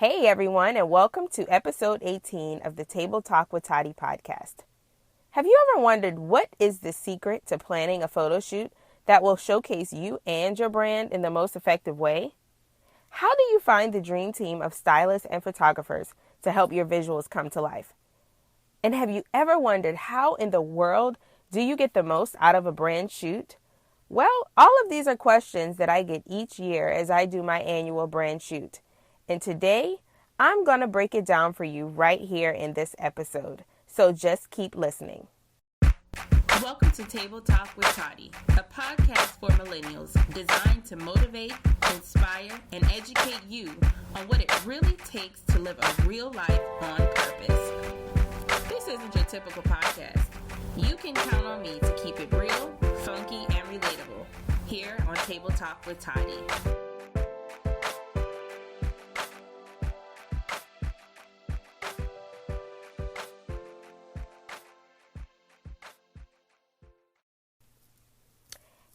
Hey everyone, and welcome to episode 18 of the Table Talk with Toddy podcast. Have you ever wondered what is the secret to planning a photo shoot that will showcase you and your brand in the most effective way? How do you find the dream team of stylists and photographers to help your visuals come to life? And have you ever wondered how in the world do you get the most out of a brand shoot? Well, all of these are questions that I get each year as I do my annual brand shoot. And today, I'm going to break it down for you right here in this episode. So just keep listening. Welcome to Table Talk with Toddy, a podcast for millennials designed to motivate, inspire, and educate you on what it really takes to live a real life on purpose. This isn't your typical podcast. You can count on me to keep it real, funky, and relatable here on Table Talk with Toddy.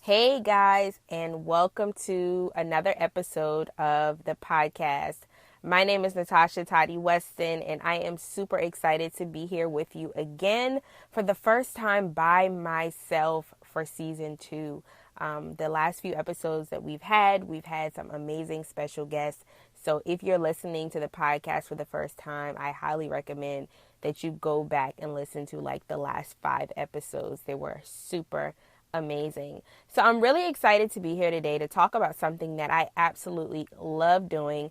Hey guys, and welcome to another episode of the podcast. My name is Natasha Toddy Weston, and I am super excited to be here with you again for the first time by myself for season 2. The last few episodes that we've had some amazing special guests. So if you're listening to the podcast for the first time, I highly recommend that you go back and listen to like the last 5 episodes. They were super amazing. So I'm really excited to be here today to talk about something that I absolutely love doing,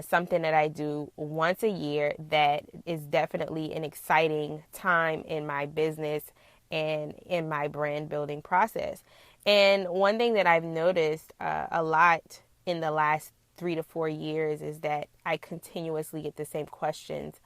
something that I do once a year that is definitely an exciting time in my business and in my brand building process. And one thing that I've noticed a lot in the last 3 to 4 years is that I continuously get the same questions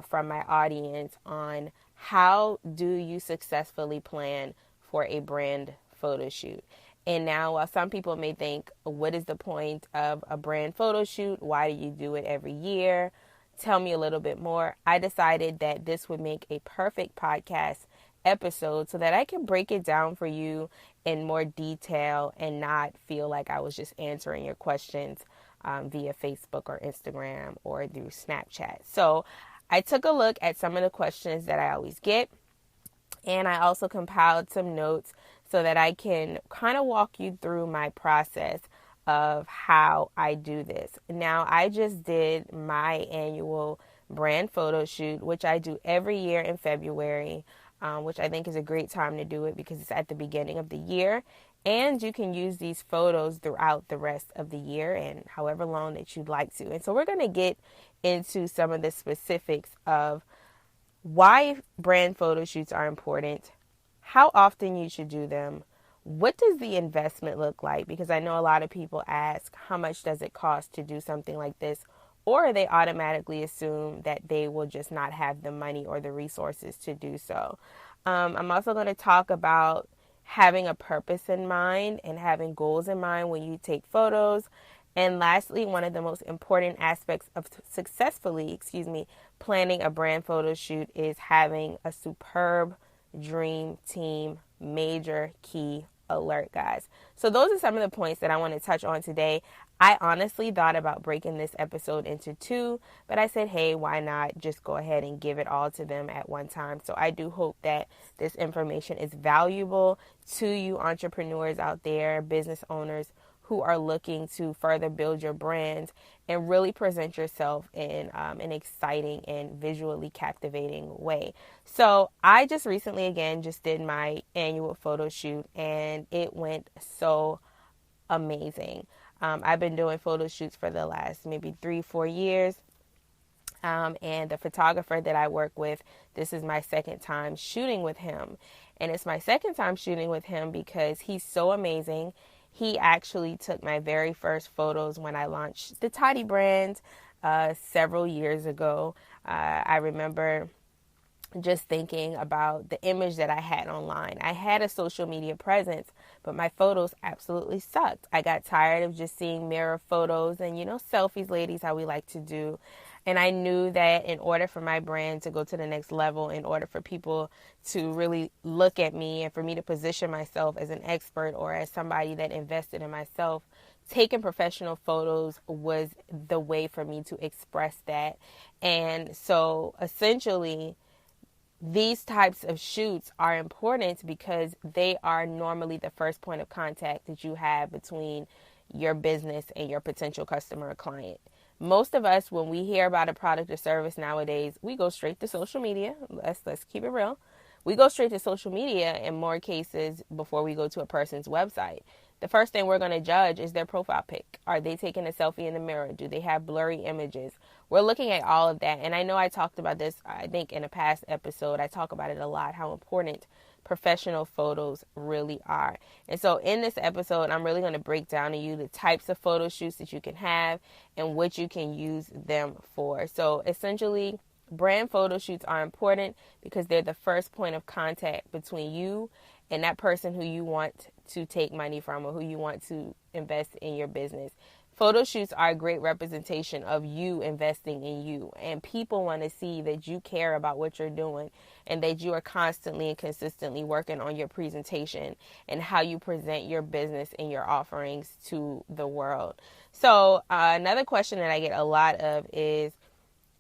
from my audience on how do you successfully plan for a brand photo shoot. And now, while some people may think, what is the point of a brand photo shoot? Why do you do it every year? Tell me a little bit more. I decided that this would make a perfect podcast episode so that I can break it down for you in more detail and not feel like I was just answering your questions via Facebook or Instagram or through Snapchat. So I took a look at some of the questions that I always get, and I also compiled some notes so that I can kind of walk you through my process of how I do this. Now, I just did my annual brand photo shoot, which I do every year in February, which I think is a great time to do it because it's at the beginning of the year. And you can use these photos throughout the rest of the year and however long that you'd like to. And so we're going to get into some of the specifics of why brand photo shoots are important, how often you should do them, what does the investment look like? Because I know a lot of people ask, how much does it cost to do something like this? Or they automatically assume that they will just not have the money or the resources to do so. I'm also going to talk about having a purpose in mind and having goals in mind when you take photos. And lastly, one of the most important aspects of successfully, planning a brand photo shoot is having a superb dream team. Major key alert, guys. So those are some of the points that I want to touch on today. I honestly thought about breaking this episode into 2, but I said, hey, why not just go ahead and give it all to them at one time? So I do hope that this information is valuable to you entrepreneurs out there, business owners who are looking to further build your brand and really present yourself in an exciting and visually captivating way. So I just recently, again, just did my annual photo shoot, and it went so amazing. I've been doing photo shoots for the last maybe 3-4 years. And the photographer that I work with, this is my second time shooting with him. And it's my second time shooting with him because he's so amazing. He actually took my very first photos when I launched the Toddy brand several years ago. I remember just thinking about the image that I had online. I had a social media presence, but my photos absolutely sucked. I got tired of just seeing mirror photos and, selfies, ladies, how we like to do. And I knew that in order for my brand to go to the next level, in order for people to really look at me and for me to position myself as an expert or as somebody that invested in myself taking professional photos was the way for me to express that. And so essentially, these types of shoots are important because they are normally the first point of contact that you have between your business and your potential customer or client. Most of us, when we hear about a product or service nowadays, we go straight to social media. Let's keep it real. We go straight to social media in more cases before we go to a person's website. The first thing we're going to judge is their profile pic. Are they taking a selfie in the mirror? Do they have blurry images? We're looking at all of that. And I know I talked about this, I think, in a past episode. I talk about it a lot, how important professional photos really are. And so in this episode, I'm really going to break down to you the types of photo shoots that you can have and what you can use them for. So essentially, brand photo shoots are important because they're the first point of contact between you and that person who you want to take money from or who you want to invest in your business. Photo shoots are a great representation of you investing in you, and people want to see that you care about what you're doing and that you are constantly and consistently working on your presentation and how you present your business and your offerings to the world. So another question that I get a lot of is,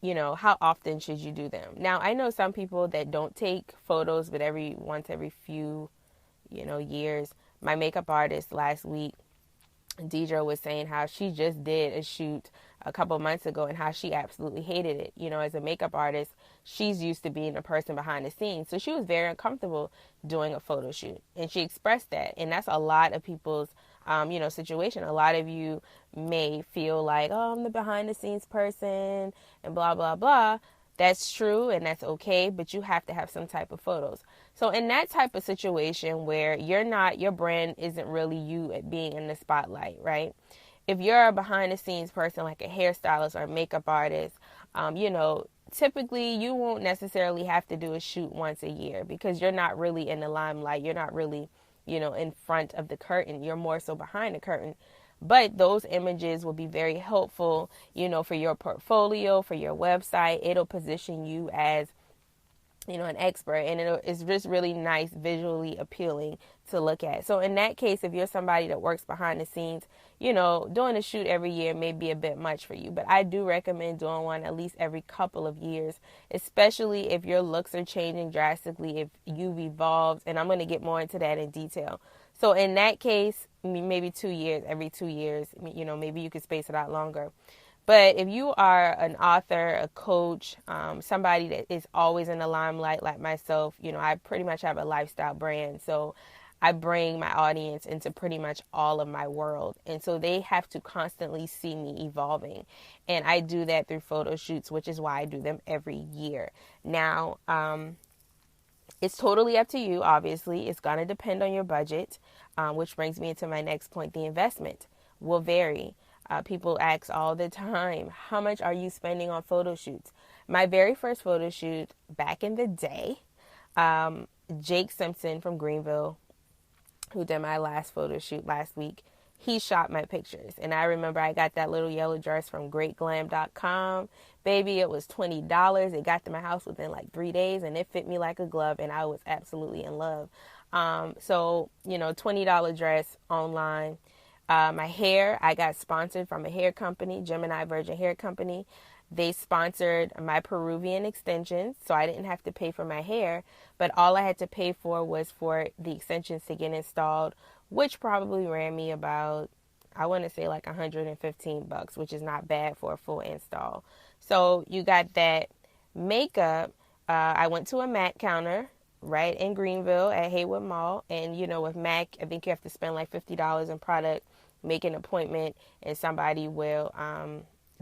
how often should you do them? Now, I know some people that don't take photos, but once every few, years. My makeup artist last week, Deidre, was saying how she just did a shoot a couple months ago and how she absolutely hated it. As a makeup artist, she's used to being the person behind the scenes. So she was very uncomfortable doing a photo shoot. And she expressed that. And that's a lot of people's, situation. A lot of you may feel like, oh, I'm the behind the scenes person and blah, blah, blah. That's true and that's okay, but you have to have some type of photos. So in that type of situation where your brand isn't really you being in the spotlight, right? If you're a behind the scenes person like a hairstylist or a makeup artist, typically you won't necessarily have to do a shoot once a year because you're not really in the limelight. You're not really, in front of the curtain. You're more so behind the curtain. But those images will be very helpful, for your portfolio, for your website. It'll position you as, an expert, and it's just really nice, visually appealing to look at. So in that case, if you're somebody that works behind the scenes, doing a shoot every year may be a bit much for you. But I do recommend doing one at least every couple of years, especially if your looks are changing drastically, if you've evolved. And I'm going to get more into that in detail. So in that case, maybe 2 years, every 2 years, maybe you could space it out longer. But if you are an author, a coach, somebody that is always in the limelight like myself, I pretty much have a lifestyle brand. So I bring my audience into pretty much all of my world. And so they have to constantly see me evolving. And I do that through photo shoots, which is why I do them every year. Now, it's totally up to you, obviously. It's going to depend on your budget, which brings me into my next point. The investment will vary. People ask all the time, how much are you spending on photo shoots? My very first photo shoot back in the day, Jake Simpson from Greenville, who did my last photo shoot last week, he shot my pictures. And I remember I got that little yellow dress from greatglam.com. Baby, it was $20. It got to my house within like 3 days and it fit me like a glove and I was absolutely in love. So, $20 dress online. My hair, I got sponsored from a hair company, Gemini Virgin Hair Company. They sponsored my Peruvian extensions, so I didn't have to pay for my hair, but all I had to pay for was for the extensions to get installed, which probably ran me about, I want to say like $115, which is not bad for a full install. So you got that. Makeup, I went to a MAC counter right in Greenville at Haywood Mall, and with MAC, I think you have to spend like $50 in product, make an appointment, and somebody will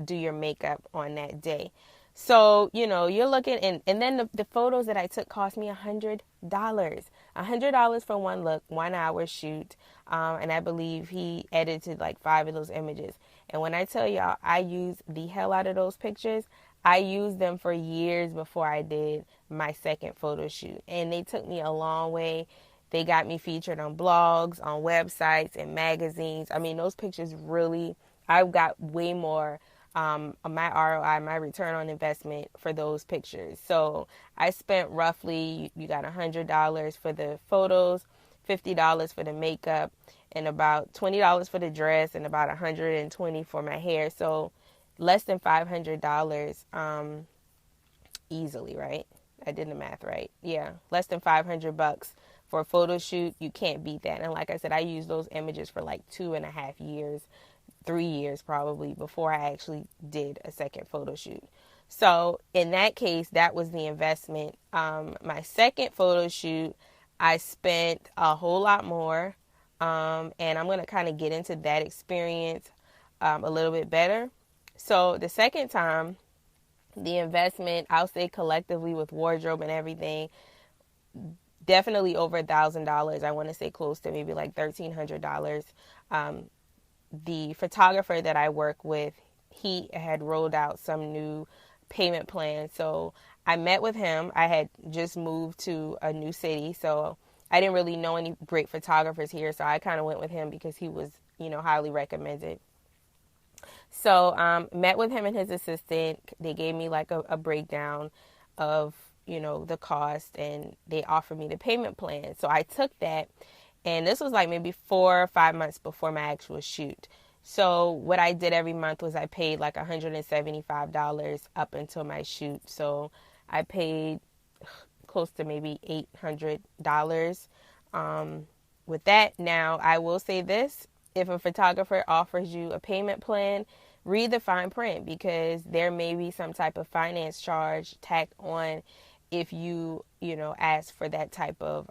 do your makeup on that day. So, you're looking, and then the photos that I took cost me $100. $100 for one look, 1 hour shoot. And I believe he edited like 5 of those images. And when I tell y'all, I used the hell out of those pictures. I used them for years before I did my second photo shoot. And they took me a long way. They got me featured on blogs, on websites, and magazines. I mean, those pictures really, I got way more my ROI, my return on investment for those pictures. So I spent roughly, you got $100 for the photos, $50 for the makeup, and about $20 for the dress and about $120 for my hair. So less than $500 easily, right? I did the math right. Yeah, less than $500 for a photo shoot. You can't beat that. And like I said, I used those images for like 2.5 years, 3 years probably, before I actually did a second photo shoot. So in that case, that was the investment. My second photo shoot, I spent a whole lot more. And I'm going to kind of get into that experience a little bit better. So the second time, the investment, I'll say collectively with wardrobe and everything, definitely over $1,000. I want to say close to maybe like $1,300. The photographer that I work with, he had rolled out some new payment plan. So I met with him. I had just moved to a new city, so I didn't really know any great photographers here. So I kind of went with him because he was, highly recommended. So met with him and his assistant. They gave me like a breakdown of, the cost, and they offered me the payment plan. So I took that, and this was like maybe 4 or 5 months before my actual shoot. So what I did every month was I paid like $175 up until my shoot. So I paid close to maybe $800 with that. Now, I will say this. If a photographer offers you a payment plan, read the fine print, because there may be some type of finance charge tacked on if you ask for that type of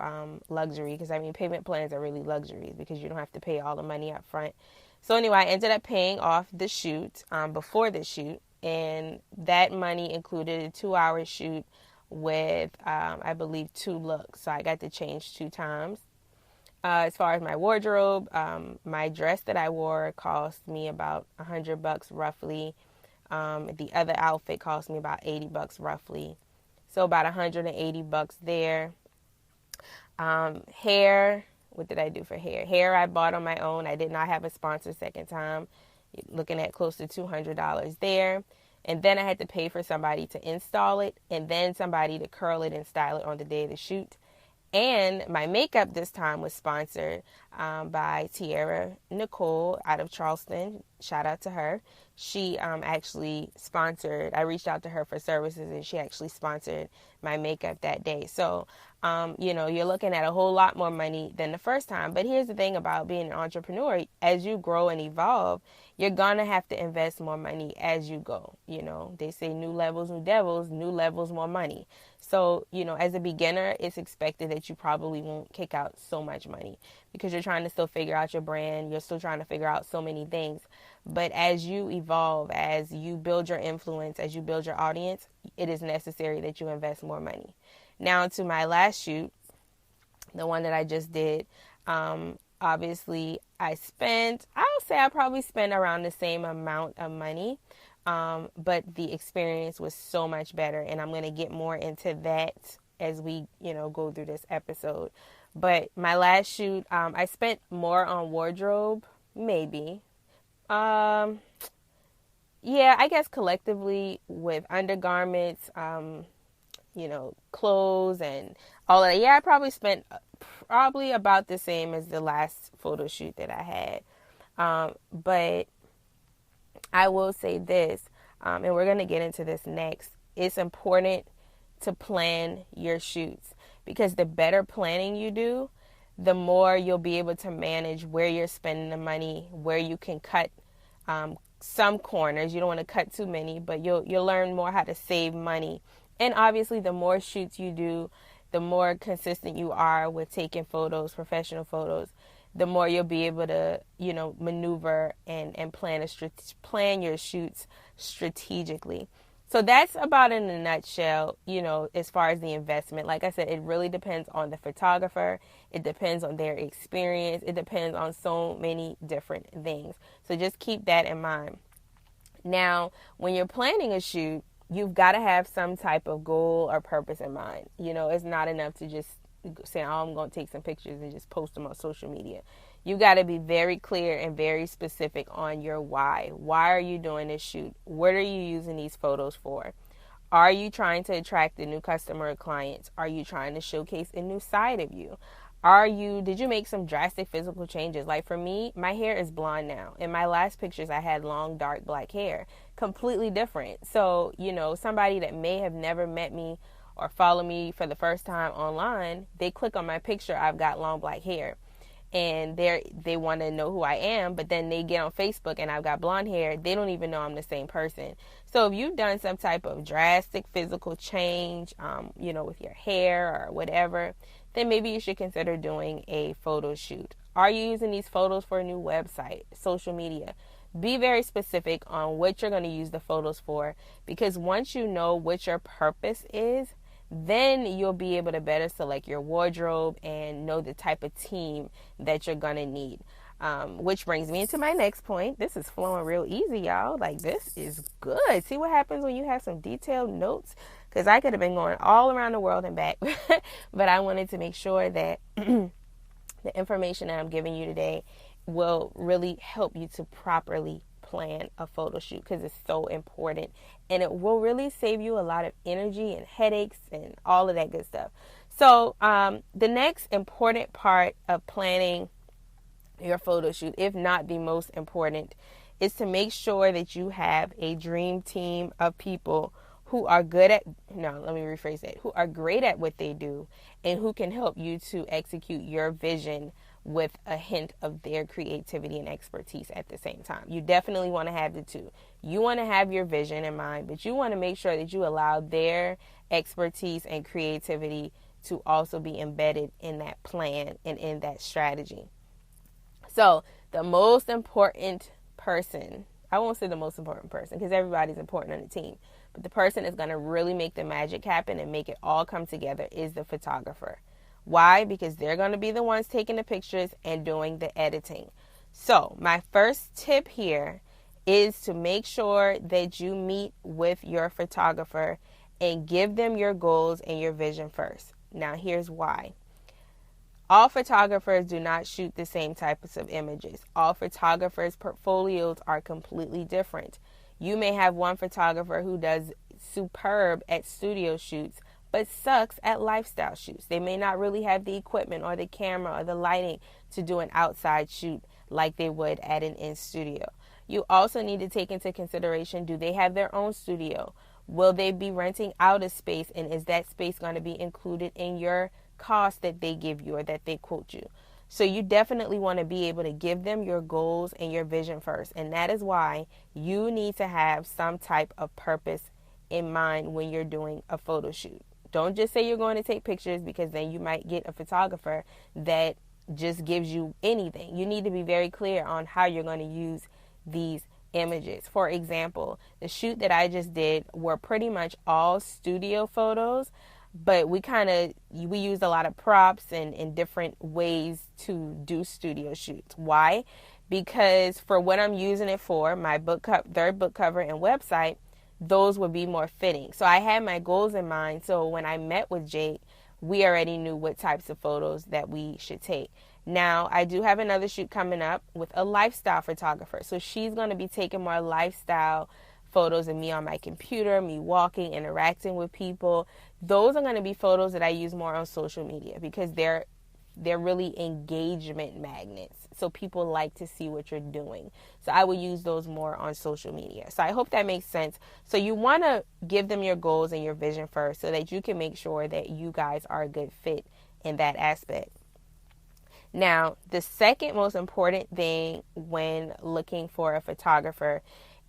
luxury. Because, payment plans are really luxuries because you don't have to pay all the money up front. So anyway, I ended up paying off the shoot before the shoot, and that money included a 2-hour shoot with, I believe, 2 looks. So I got to change 2 times. As far as my wardrobe, my dress that I wore cost me about $100 roughly. The other outfit cost me about $80 roughly. So about $180 there. Hair, what did I do for hair? Hair I bought on my own. I did not have a sponsor second time. Looking at close to $200 there. And then I had to pay for somebody to install it, and then somebody to curl it and style it on the day of the shoot. And my makeup this time was sponsored by Tiara Nicole out of Charleston. Shout out to her. She actually sponsored, I reached out to her for services, and she actually sponsored my makeup that day. So, you're looking at a whole lot more money than the first time. But here's the thing about being an entrepreneur. As you grow and evolve, you're going to have to invest more money as you go. They say new levels, new devils, new levels, more money. So, as a beginner, it's expected that you probably won't kick out so much money because you're trying to still figure out your brand. You're still trying to figure out so many things. But as you evolve, as you build your influence, as you build your audience, it is necessary that you invest more money. Now to my last shoot, the one that I just did, obviously I probably spent around the same amount of money. But the experience was so much better, and I'm going to get more into that as we, go through this episode. But my last shoot, I spent more on wardrobe, maybe. Yeah, I guess collectively with undergarments, clothes and all of that. Yeah, I probably spent about the same as the last photo shoot that I had. But I will say this, and we're going to get into this next. It's important to plan your shoots, because the better planning you do, the more you'll be able to manage where you're spending the money, where you can cut some corners. You don't want to cut too many, but you'll learn more how to save money. And obviously, the more shoots you do, the more consistent you are with taking photos, professional photos, the more you'll be able to, maneuver and plan your shoots strategically. So that's about in a nutshell, as far as the investment. Like I said, it really depends on the photographer. It depends on their experience. It depends on so many different things. So just keep that in mind. Now, when you're planning a shoot, you've got to have some type of goal or purpose in mind. It's not enough to just say, I'm going to take some pictures and just post them on social media. You got to be very clear and very specific on your why. Why are you doing this shoot? What are you using these photos for? Are you trying to attract a new customer or clients? Are you trying to showcase a new side of you? Did you make some drastic physical changes? Like for me, my hair is blonde now. In my last pictures, I had long, dark black hair, completely different. So, somebody that may have never met me or follow me for the first time online, they click on my picture, I've got long black hair. And they want to know who I am, but then they get on Facebook and I've got blonde hair. They don't even know I'm the same person. So if you've done some type of drastic physical change, with your hair or whatever, then maybe you should consider doing a photo shoot. Are you using these photos for a new website, social media? Be very specific on what you're going to use the photos for, because once you know what your purpose is, then you'll be able to better select your wardrobe and know the type of team that you're going to need. Which brings me into my next point. This is flowing real easy, y'all. Like, this is good. See what happens when you have some detailed notes? Because I could have been going all around the world and back. But I wanted to make sure that the information that I'm giving you today will really help you to properly plan a photo shoot, because it's so important, and it will really save you a lot of energy and headaches and all of that good stuff. So the next important part of planning your photo shoot, if not the most important, is to make sure that you have a dream team of people who are who are great at what they do and who can help you to execute your vision with a hint of their creativity and expertise at the same time. You definitely want to have the two. You want to have your vision in mind, but you want to make sure that you allow their expertise and creativity to also be embedded in that plan and in that strategy. So the most important person, I won't say the most important person because everybody's important on the team, but the person that's going to really make the magic happen and make it all come together is the photographer. Why? Because they're going to be the ones taking the pictures and doing the editing. So my first tip here is to make sure that you meet with your photographer and give them your goals and your vision first. Now, here's why. All photographers do not shoot the same types of images. All photographers' portfolios are completely different. You may have one photographer who does superb at studio shoots, but sucks at lifestyle shoots. They may not really have the equipment or the camera or the lighting to do an outside shoot like they would at an in-studio. You also need to take into consideration, do they have their own studio? Will they be renting out a space, and is that space going to be included in your cost that they give you or that they quote you? So you definitely want to be able to give them your goals and your vision first. And that is why you need to have some type of purpose in mind when you're doing a photo shoot. Don't just say you're going to take pictures, because then you might get a photographer that just gives you anything. You need to be very clear on how you're going to use these images. For example, the shoot that I just did were pretty much all studio photos, but we used a lot of props and different ways to do studio shoots. Why? Because for what I'm using it for, my third book cover and website, those would be more fitting. So I had my goals in mind. So when I met with Jake, we already knew what types of photos that we should take. Now, I do have another shoot coming up with a lifestyle photographer. So she's going to be taking more lifestyle photos of me on my computer, me walking, interacting with people. Those are going to be photos that I use more on social media, because they're really engagement magnets. So people like to see what you're doing. So I will use those more on social media. So I hope that makes sense. So you want to give them your goals and your vision first, so that you can make sure that you guys are a good fit in that aspect. Now, the second most important thing when looking for a photographer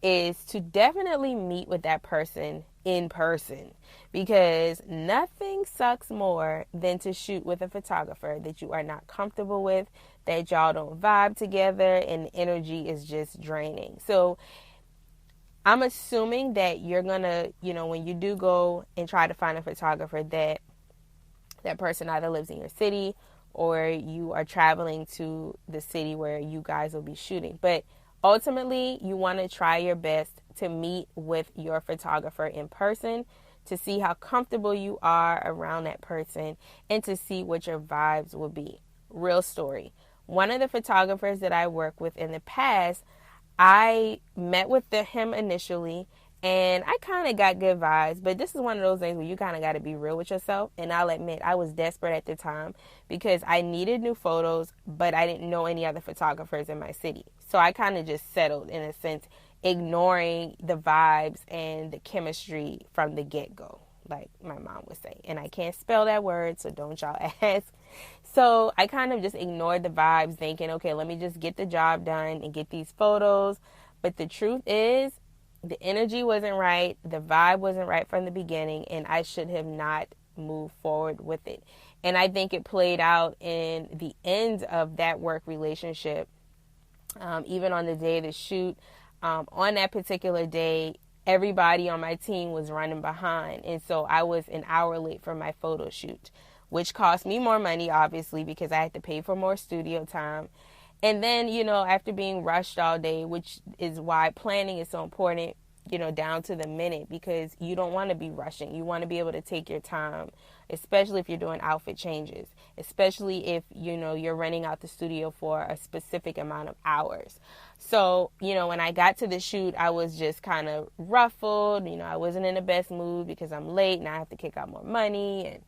is to definitely meet with that person in person, because nothing sucks more than to shoot with a photographer that you are not comfortable with, that y'all don't vibe together, and the energy is just draining. So I'm assuming that you're gonna, when you do go and try to find a photographer, that person either lives in your city or you are traveling to the city where you guys will be shooting. But ultimately, you want to try your best to meet with your photographer in person, to see how comfortable you are around that person, and to see what your vibes will be. Real story. One of the photographers that I worked with in the past, I met with him initially, And I kind of got good vibes, but this is one of those things where you kind of got to be real with yourself. And I'll admit, I was desperate at the time because I needed new photos, but I didn't know any other photographers in my city. So I kind of just settled, in a sense, ignoring the vibes and the chemistry from the get-go, like my mom would say. And I can't spell that word, so don't y'all ask. So I kind of just ignored the vibes, thinking, okay, let me just get the job done and get these photos. But the truth is, the energy wasn't right, the vibe wasn't right from the beginning, and I should have not moved forward with it. And I think it played out in the end of that work relationship. Even on the day of the shoot, on that particular day, everybody on my team was running behind. And so I was an hour late for my photo shoot, which cost me more money, obviously, because I had to pay for more studio time. And then, after being rushed all day, which is why planning is so important, down to the minute, because you don't want to be rushing. You want to be able to take your time, especially if you're doing outfit changes, especially if, you're renting out the studio for a specific amount of hours. So, when I got to the shoot, I was just kind of ruffled. I wasn't in the best mood because I'm late and I have to kick out more money.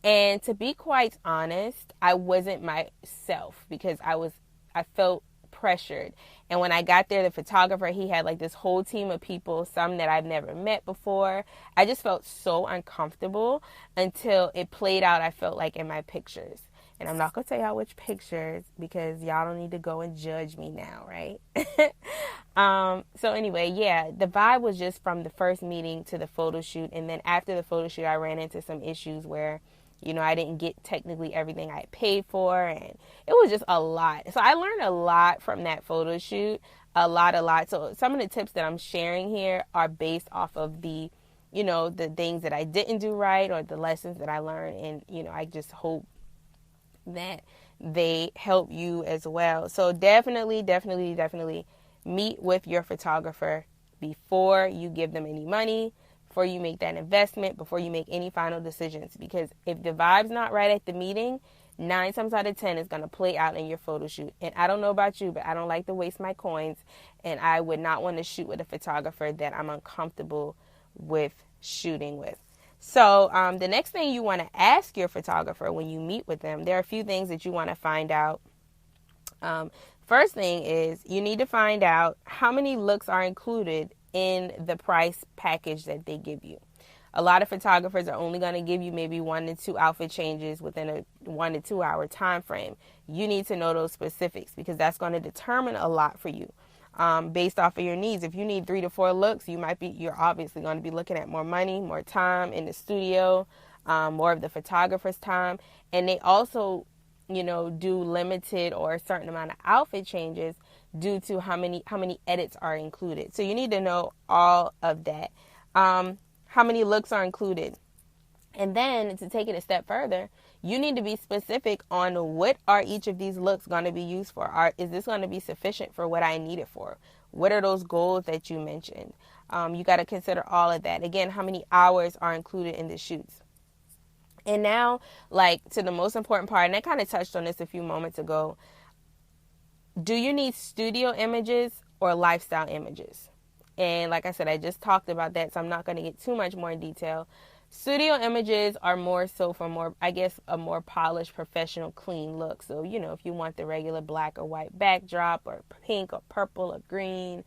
And to be quite honest, I wasn't myself because I felt pressured. And when I got there, the photographer, he had like this whole team of people, some that I've never met before. I just felt so uncomfortable until it played out, I felt like, in my pictures. And I'm not going to tell y'all which pictures because y'all don't need to go and judge me now, right? So anyway, yeah, the vibe was just from the first meeting to the photo shoot. And then after the photo shoot, I ran into some issues where I didn't get technically everything I had paid for, and it was just a lot. So I learned a lot from that photo shoot, a lot. So some of the tips that I'm sharing here are based off of the things that I didn't do right or the lessons that I learned. And, I just hope that they help you as well. So definitely meet with your photographer before you give them any money, before you make that investment, before you make any final decisions. Because if the vibe's not right at the meeting, 9 times out of 10 is going to play out in your photo shoot. And I don't know about you, but I don't like to waste my coins. And I would not want to shoot with a photographer that I'm uncomfortable with shooting with. So the next thing you want to ask your photographer when you meet with them, there are a few things that you want to find out. First thing is you need to find out how many looks are included in the price package that they give you. A lot of photographers are only going to give you maybe 1 to 2 outfit changes within a 1 to 2 hour time frame. You need to know those specifics because that's going to determine a lot for you based off of your needs. If you need 3 to 4 looks, you're obviously going to be looking at more money, more time in the studio, more of the photographer's time. And they also, do limited or a certain amount of outfit changes due to how many edits are included. So you need to know all of that. How many looks are included. And then to take it a step further, you need to be specific on what are each of these looks going to be used for. Is this going to be sufficient for what I need it for? What are those goals that you mentioned? You got to consider all of that. Again, how many hours are included in the shoots? And now, to the most important part, and I kind of touched on this a few moments ago, do you need studio images or lifestyle images? And like I said, I just talked about that, so I'm not going to get too much more in detail. Studio images are more so for a more polished, professional, clean look. So, if you want the regular black or white backdrop or pink or purple or green.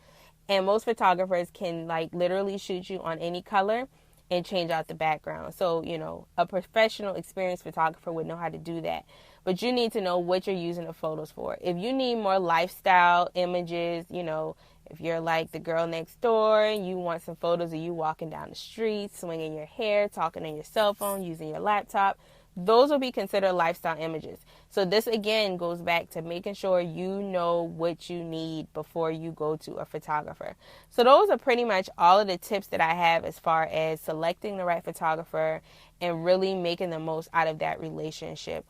And most photographers can literally shoot you on any color and change out the background. So, a professional, experienced photographer would know how to do that. But you need to know what you're using the photos for. If you need more lifestyle images, if you're like the girl next door and you want some photos of you walking down the street, swinging your hair, talking on your cell phone, using your laptop, those will be considered lifestyle images. So this again goes back to making sure you know what you need before you go to a photographer. So those are pretty much all of the tips that I have as far as selecting the right photographer and really making the most out of that relationship.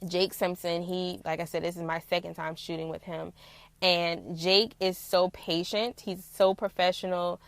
Jake Simpson, like I said, this is my second time shooting with him. And Jake is so patient. He's so professional.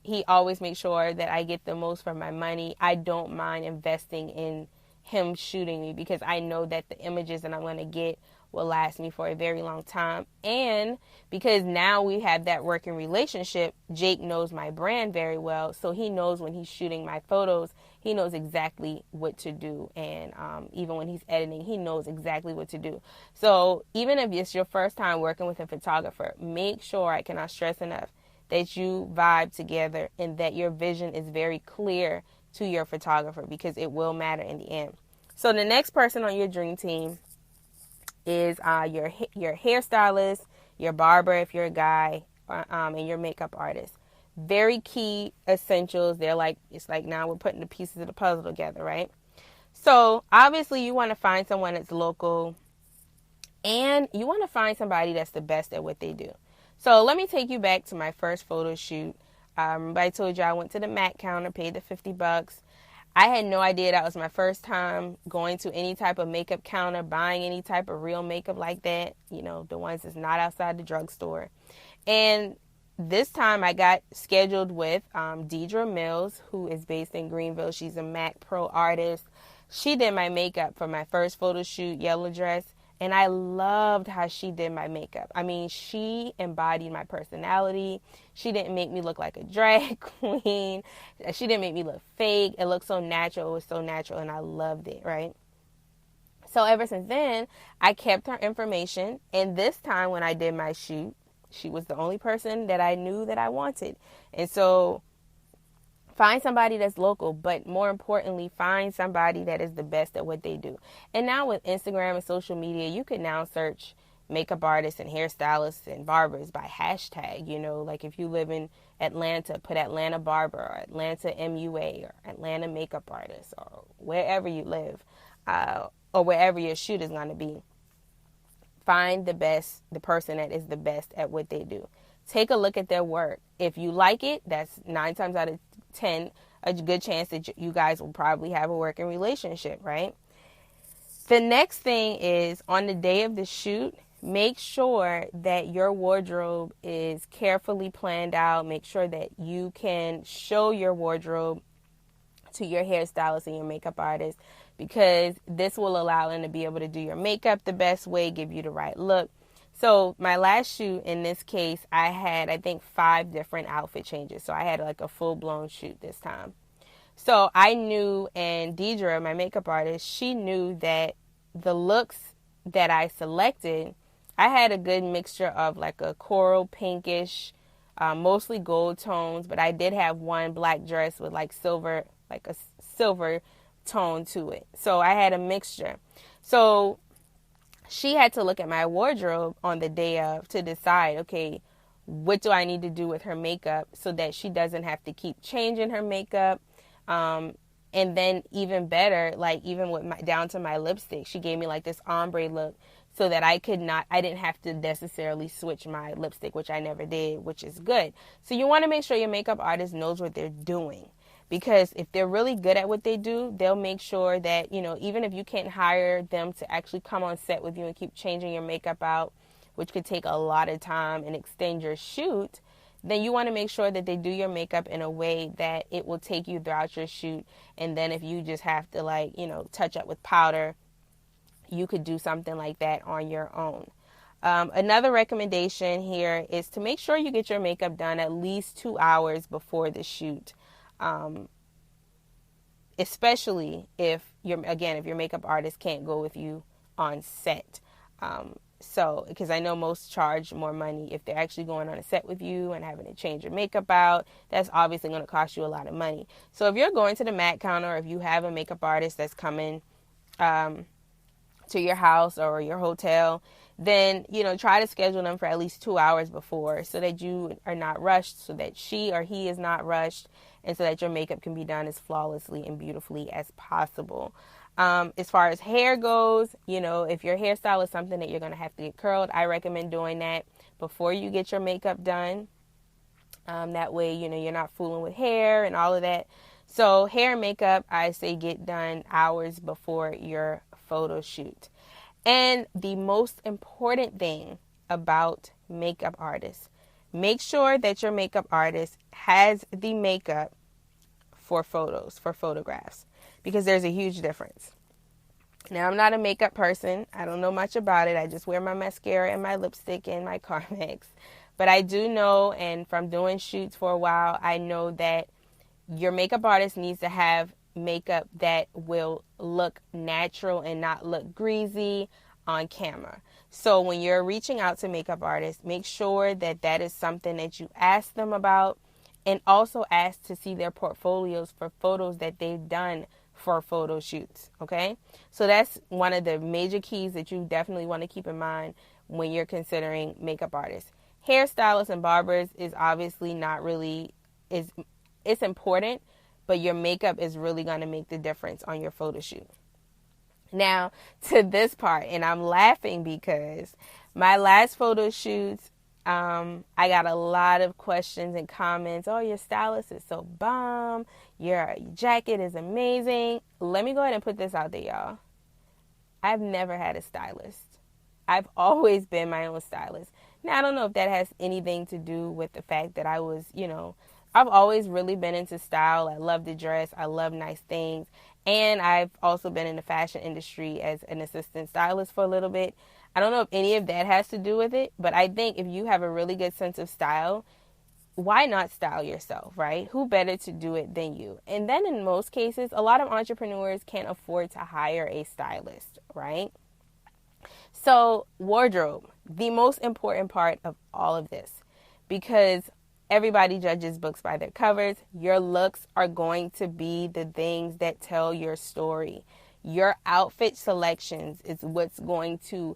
He always makes sure that I get the most for my money. I don't mind investing in him shooting me because I know that the images that I'm going to get will last me for a very long time. And because now we have that working relationship, Jake knows my brand very well. So he knows when he's shooting my photos, he knows exactly what to do. And even when he's editing, he knows exactly what to do. So even if it's your first time working with a photographer, make sure, I cannot stress enough, that you vibe together and that your vision is very clear to your photographer, because it will matter in the end. So the next person on your dream team is your hairstylist, your barber if you're a guy, and your makeup artist. Very key essentials. It's like now we're putting the pieces of the puzzle together, right? So obviously you want to find someone that's local, and you want to find somebody that's the best at what they do. So let me take you back to my first photo shoot. I told you I went to the MAC counter, paid the $50. I had no idea that was my first time going to any type of makeup counter, buying any type of real makeup like that, the ones that's not outside the drugstore. And this time I got scheduled with Deidre Mills, who is based in Greenville. She's a MAC Pro artist. She did my makeup for my first photo shoot, Yellow Dress. And I loved how she did my makeup. I mean, she embodied my personality. She didn't make me look like a drag queen. She didn't make me look fake. It looked so natural. It was so natural, and I loved it, right? So ever since then, I kept her information. And this time when I did my shoot, she was the only person that I knew that I wanted. And so find somebody that's local, but more importantly, find somebody that is the best at what they do. And now with Instagram and social media, you can now search makeup artists and hairstylists and barbers by hashtag. Like if you live in Atlanta, put Atlanta barber or Atlanta MUA or Atlanta makeup artist, or wherever you live, or wherever your shoot is going to be. Find the person that is the best at what they do. Take a look at their work. If you like it, that's 9 times out of 10 a good chance that you guys will probably have a working relationship, right? The next thing is, on the day of the shoot, make sure that your wardrobe is carefully planned out. Make sure that you can show your wardrobe to your hairstylist and your makeup artist, because this will allow them to be able to do your makeup the best way, give you the right look. So my last shoot, in this case, I had, I think, 5 different outfit changes. So I had like a full-blown shoot this time. So I knew, and Deidre, my makeup artist, she knew that the looks that I selected, I had a good mixture of like a coral pinkish, mostly gold tones, but I did have one black dress with like silver, like a silver tone to it. So I had a mixture. So she had to look at my wardrobe on the day of to decide, okay, what do I need to do with her makeup so that she doesn't have to keep changing her makeup. And then even better, like even with down to my lipstick, she gave me like this ombre look so that I didn't have to necessarily switch my lipstick, which I never did, which is good. So you want to make sure your makeup artist knows what they're doing. Because if they're really good at what they do, they'll make sure that, even if you can't hire them to actually come on set with you and keep changing your makeup out, which could take a lot of time and extend your shoot, then you want to make sure that they do your makeup in a way that it will take you throughout your shoot. And then if you just have to touch up with powder, you could do something like that on your own. Another recommendation here is to make sure you get your makeup done at least 2 hours before the shoot. Especially if your makeup artist can't go with you on set. Because I know most charge more money if they're actually going on a set with you and having to change your makeup out. That's obviously going to cost you a lot of money. So if you're going to the MAC counter, or if you have a makeup artist that's coming to your house or your hotel, then, try to schedule them for at least 2 hours before so that you are not rushed, so that she or he is not rushed, and so that your makeup can be done as flawlessly and beautifully as possible. As far as hair goes, if your hairstyle is something that you're going to have to get curled, I recommend doing that before you get your makeup done. That way, you're not fooling with hair and all of that. So hair and makeup, I say get done hours before your photo shoot. And the most important thing about makeup artists, make sure that your makeup artist has the makeup for photographs, because there's a huge difference. Now, I'm not a makeup person. I don't know much about it. I just wear my mascara and my lipstick and my Carmex. But I do know, and from doing shoots for a while, I know that your makeup artist needs to have makeup that will look natural and not look greasy on camera. So when you're reaching out to makeup artists, make sure that that is something that you ask them about, and also ask to see their portfolios for photos that they've done for photo shoots. Okay, so that's one of the major keys that you definitely want to keep in mind when you're considering makeup artists. Hairstylists and barbers is obviously not really, it's important, but your makeup is really going to make the difference on your photo shoot. Now, to this part, and I'm laughing because my last photo shoots, I got a lot of questions and comments. Oh, your stylist is so bomb. Your jacket is amazing. Let me go ahead and put this out there, y'all. I've never had a stylist. I've always been my own stylist. Now, I don't know if that has anything to do with the fact that I was, I've always really been into style. I love to dress. I love nice things. And I've also been in the fashion industry as an assistant stylist for a little bit. I don't know if any of that has to do with it, but I think if you have a really good sense of style, why not style yourself, right? Who better to do it than you? And then in most cases, a lot of entrepreneurs can't afford to hire a stylist, right? So wardrobe, the most important part of all of this, because everybody judges books by their covers. Your looks are going to be the things that tell your story. Your outfit selections is what's going to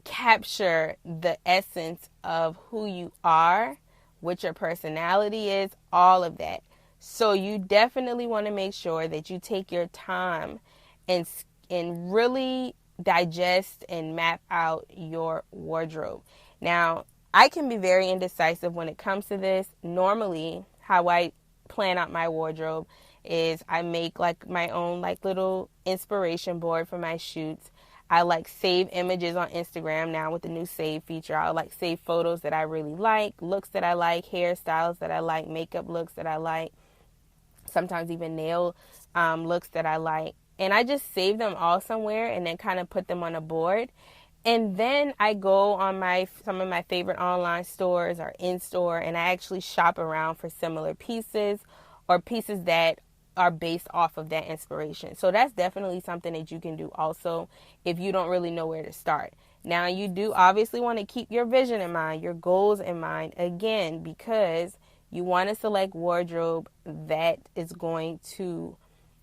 capture the essence of who you are, what your personality is, all of that. So you definitely want to make sure that you take your time and really digest and map out your wardrobe. Now, I can be very indecisive when it comes to this. Normally, how I plan out my wardrobe is I make like my own like little inspiration board for my shoots. I like save images on Instagram now with the new save feature. I like save photos that I really like, looks that I like, hairstyles that I like, makeup looks that I like, sometimes even nail looks that I like. And I just save them all somewhere and then kind of put them on a board. And then I go on some of my favorite online stores or in-store, and I actually shop around for similar pieces or pieces that are based off of that inspiration. So that's definitely something that you can do also if you don't really know where to start. Now, you do obviously want to keep your vision in mind, your goals in mind, again, because you want to select wardrobe that is going to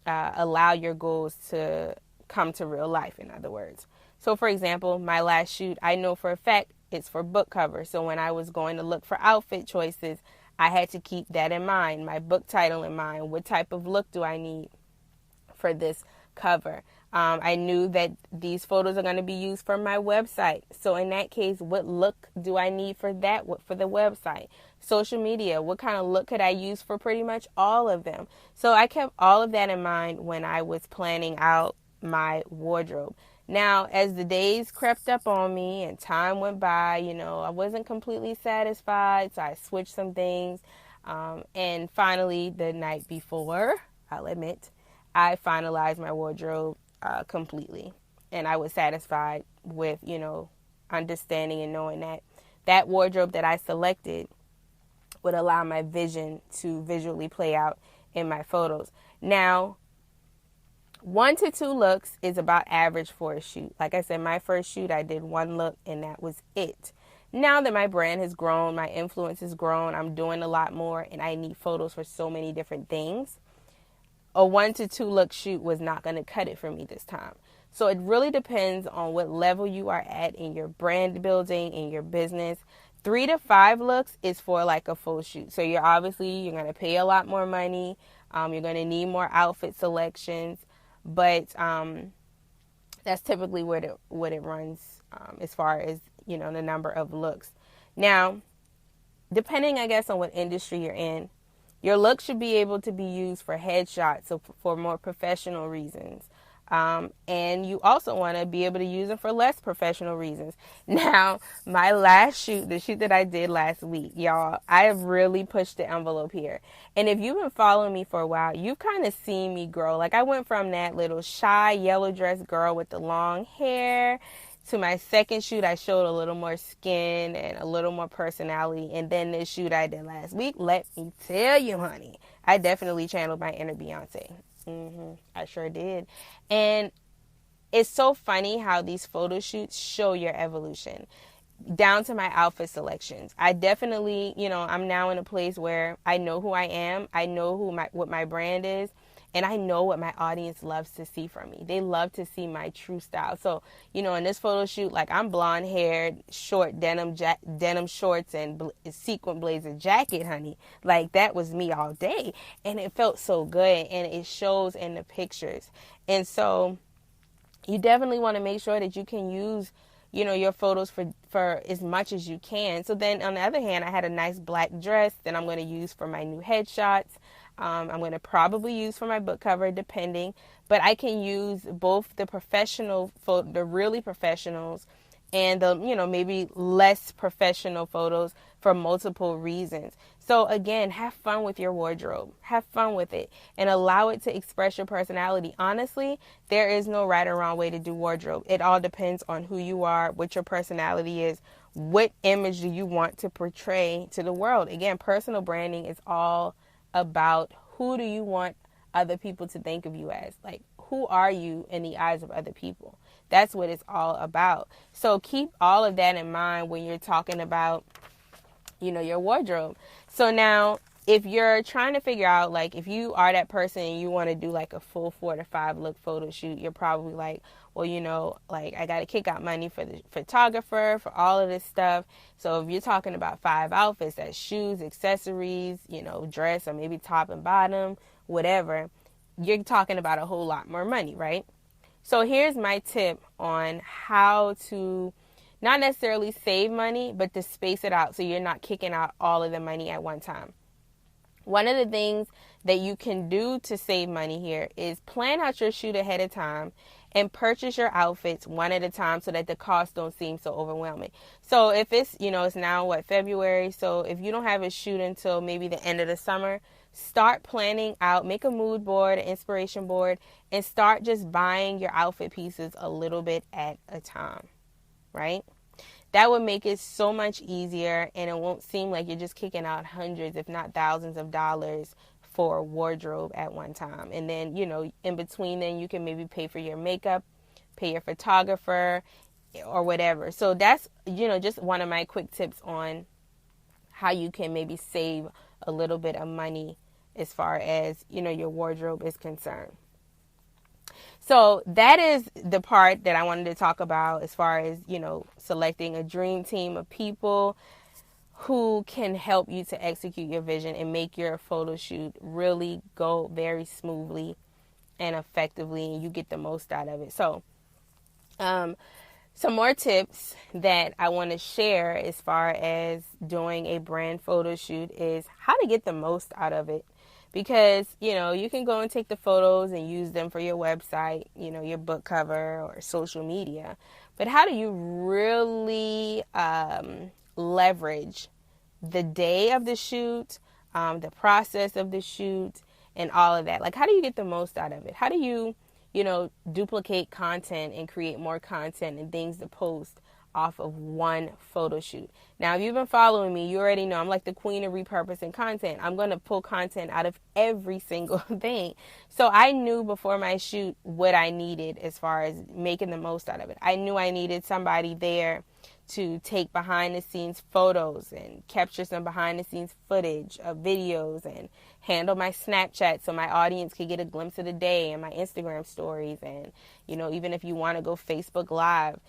allow your goals to come to real life, in other words. So, for example, my last shoot, I know for a fact it's for book cover. So when I was going to look for outfit choices, I had to keep that in mind, my book title in mind. What type of look do I need for this cover? I knew that these photos are going to be used for my website. So in that case, what look do I need for that, for the website? Social media, what kind of look could I use for pretty much all of them? So I kept all of that in mind when I was planning out my wardrobe. Now, as the days crept up on me and time went by, I wasn't completely satisfied, so I switched some things. And finally, the night before, I'll admit, I finalized my wardrobe completely. And I was satisfied with, understanding and knowing that that wardrobe that I selected would allow my vision to visually play out in my photos. Now, 1 to 2 looks is about average for a shoot. Like I said, my first shoot, I did 1 look and that was it. Now that my brand has grown, my influence has grown, I'm doing a lot more and I need photos for so many different things. A 1 to 2 look shoot was not going to cut it for me this time. So it really depends on what level you are at in your brand building, in your business. 3 to 5 looks is for like a full shoot. So you're going to pay a lot more money. You're going to need more outfit selections. But that's typically what it runs as far as, the number of looks. Now, depending, I guess, on what industry you're in, your look should be able to be used for headshots, so for more professional reasons. And you also want to be able to use them for less professional reasons. Now, my last shoot, the shoot that I did last week, y'all, I have really pushed the envelope here. And if you've been following me for a while, you've kind of seen me grow. Like, I went from that little shy yellow dress girl with the long hair to my second shoot. I showed a little more skin and a little more personality. And then this shoot I did last week, let me tell you, honey, I definitely channeled my inner Beyonce. I sure did. And it's so funny how these photo shoots show your evolution down to my outfit selections. I definitely, I'm now in a place where I know who I am. I know what my brand is. And I know what my audience loves to see from me. They love to see my true style. So, in this photo shoot, like, I'm blonde haired, short denim shorts and sequin blazer jacket, honey. Like, that was me all day. And it felt so good. And it shows in the pictures. And so you definitely want to make sure that you can use, your photos for as much as you can. So then on the other hand, I had a nice black dress that I'm going to use for my new headshots. I'm going to probably use for my book cover, depending. But I can use both the professional, the really professionals, and the, maybe less professional photos for multiple reasons. So again, have fun with your wardrobe. Have fun with it and allow it to express your personality. Honestly, there is no right or wrong way to do wardrobe. It all depends on who you are, what your personality is, what image do you want to portray to the world. Again, personal branding is all about who do you want other people to think of you as. Like, who are you in the eyes of other people? That's what it's all about. So keep all of that in mind when you're talking about, your wardrobe. So now, if you're trying to figure out, like, if you are that person and you want to do like a full 4 to 5 look photo shoot, you're probably like, well, like, I got to kick out money for the photographer, for all of this stuff. So if you're talking about 5 outfits, that's shoes, accessories, dress, or maybe top and bottom, whatever, you're talking about a whole lot more money, right? So here's my tip on how to not necessarily save money, but to space it out so you're not kicking out all of the money at one time. One of the things that you can do to save money here is plan out your shoot ahead of time and purchase your outfits one at a time so that the costs don't seem so overwhelming. So if it's, it's now February. So if you don't have a shoot until maybe the end of the summer, start planning out, make a mood board, an inspiration board, and start just buying your outfit pieces a little bit at a time, right? That would make it so much easier, and it won't seem like you're just kicking out hundreds, if not thousands of dollars for wardrobe at one time. And then, in between then you can maybe pay for your makeup, pay your photographer, or whatever. So that's, just one of my quick tips on how you can maybe save a little bit of money as far as, your wardrobe is concerned. So that is the part that I wanted to talk about as far as, selecting a dream team of people who can help you to execute your vision and make your photo shoot really go very smoothly and effectively, and you get the most out of it. So, some more tips that I want to share as far as doing a brand photo shoot is how to get the most out of it. Because, you can go and take the photos and use them for your website, your book cover or social media. But how do you really leverage the day of the shoot, the process of the shoot, and all of that? Like, how do you get the most out of it? How do you, duplicate content and create more content and things to post off of one photo shoot? Now, if you've been following me, you already know I'm like the queen of repurposing content. I'm going to pull content out of every single thing. So I knew before my shoot what I needed as far as making the most out of it. I knew I needed somebody there to take behind the scenes photos and capture some behind the scenes footage of videos and handle my Snapchat so my audience could get a glimpse of the day, and my Instagram stories, and, even if you want to go Facebook Live.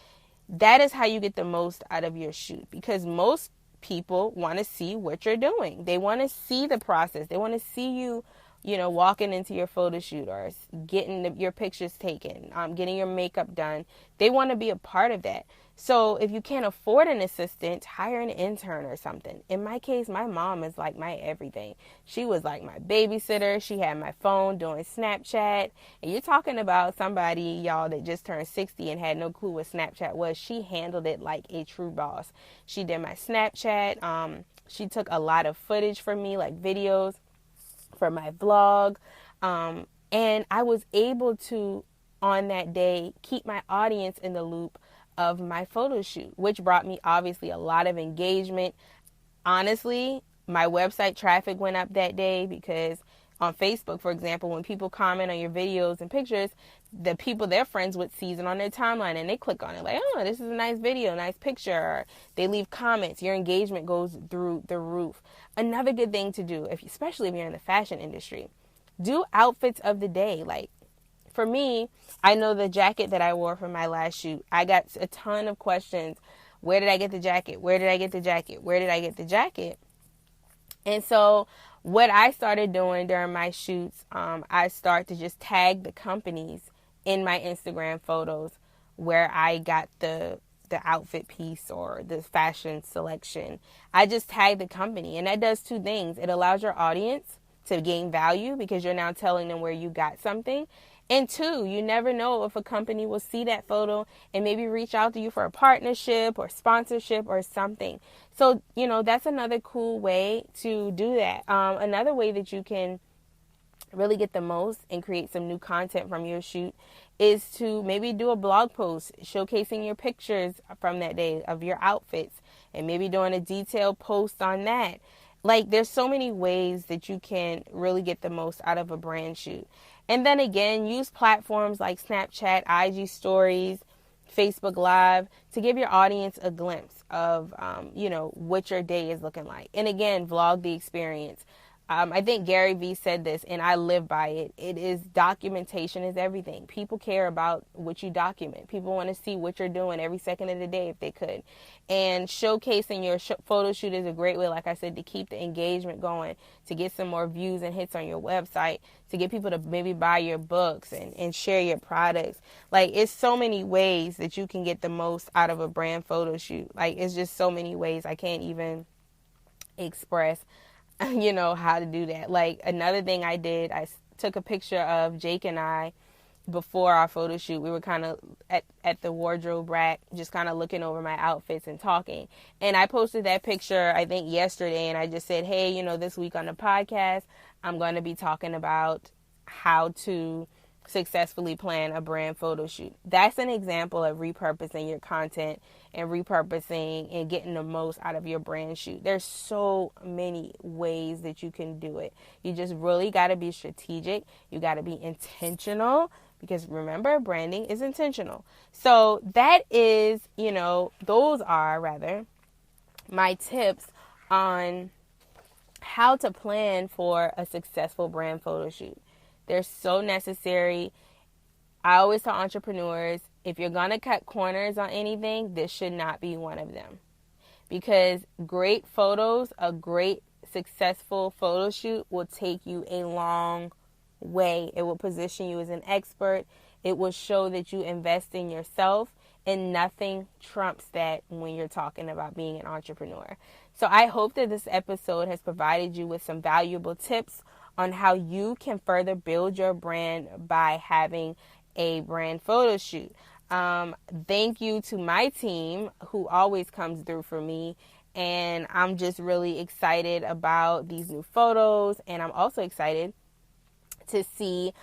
That is how you get the most out of your shoot, because most people want to see what you're doing. They want to see the process. They want to see you walking into your photo shoot or getting your pictures taken, getting your makeup done. They want to be a part of that. So if you can't afford an assistant, hire an intern or something. In my case, my mom is like my everything. She was like my babysitter. She had my phone doing Snapchat. And you're talking about somebody, y'all, that just turned 60 and had no clue what Snapchat was. She handled it like a true boss. She did my Snapchat. She took a lot of footage for me, like videos for my vlog. And I was able to, on that day, keep my audience in the loop of my photo shoot, which brought me obviously a lot of engagement. Honestly, my website traffic went up that day because on Facebook, for example, when people comment on your videos and pictures, the people they're friends with sees it on their timeline and they click on it like, oh, this is a nice video, nice picture. Or they leave comments. Your engagement goes through the roof. Another good thing to do, especially if you're in the fashion industry, do outfits of the day. Like, for me, I know the jacket that I wore for my last shoot. I got a ton of questions. Where did I get the jacket? Where did I get the jacket? Where did I get the jacket? And so what I started doing during my shoots, I start to just tag the companies in my Instagram photos where I got the outfit piece or the fashion selection. I just tag the company, and that does two things. It allows your audience to gain value because you're now telling them where you got something. And two, you never know if a company will see that photo and maybe reach out to you for a partnership or sponsorship or something. So, that's another cool way to do that. Another way that you can really get the most and create some new content from your shoot is to maybe do a blog post showcasing your pictures from that day of your outfits and maybe doing a detailed post on that. Like, there's so many ways that you can really get the most out of a brand shoot. And then again, use platforms like Snapchat, IG Stories, Facebook Live to give your audience a glimpse of, what your day is looking like. And again, vlog the experience. I think Gary Vee said this, and I live by it. It is documentation is everything. People care about what you document. People want to see what you're doing every second of the day if they could. And showcasing your photo shoot is a great way, like I said, to keep the engagement going, to get some more views and hits on your website, to get people to maybe buy your books and share your products. Like, it's so many ways that you can get the most out of a brand photo shoot. Like, it's just so many ways I can't even express how to do that. Like, another thing I did, I took a picture of Jake and I before our photo shoot. We were kind of at the wardrobe rack, just kind of looking over my outfits and talking. And I posted that picture, I think, yesterday. And I just said, hey, this week on the podcast, I'm going to be talking about how to successfully plan a brand photo shoot. That's an example of repurposing your content and repurposing and getting the most out of your brand shoot. There's so many ways that you can do it. You just really got to be strategic. You got to be intentional, because remember, branding is intentional. So that is, those are rather my tips on how to plan for a successful brand photo shoot. They're so necessary. I always tell entrepreneurs, if you're going to cut corners on anything, this should not be one of them. Because great photos, a great successful photo shoot will take you a long way. It will position you as an expert. It will show that you invest in yourself, and nothing trumps that when you're talking about being an entrepreneur. So I hope that this episode has provided you with some valuable tips on how you can further build your brand by having a brand photo shoot. Thank you to my team who always comes through for me. And I'm just really excited about these new photos. And I'm also excited to see,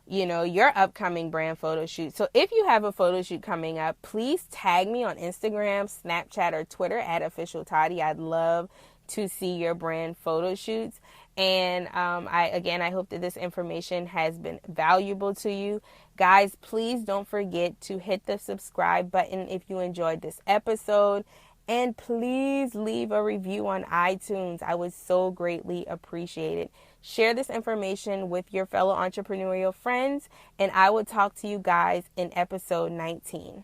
your upcoming brand photo shoot. So if you have a photo shoot coming up, please tag me on Instagram, Snapchat, or Twitter at Official Toddy. I'd love to see your brand photo shoots. And I hope that this information has been valuable to you. Guys, please don't forget to hit the subscribe button if you enjoyed this episode. And please leave a review on iTunes. I would so greatly appreciate it. Share this information with your fellow entrepreneurial friends, and I will talk to you guys in episode 19.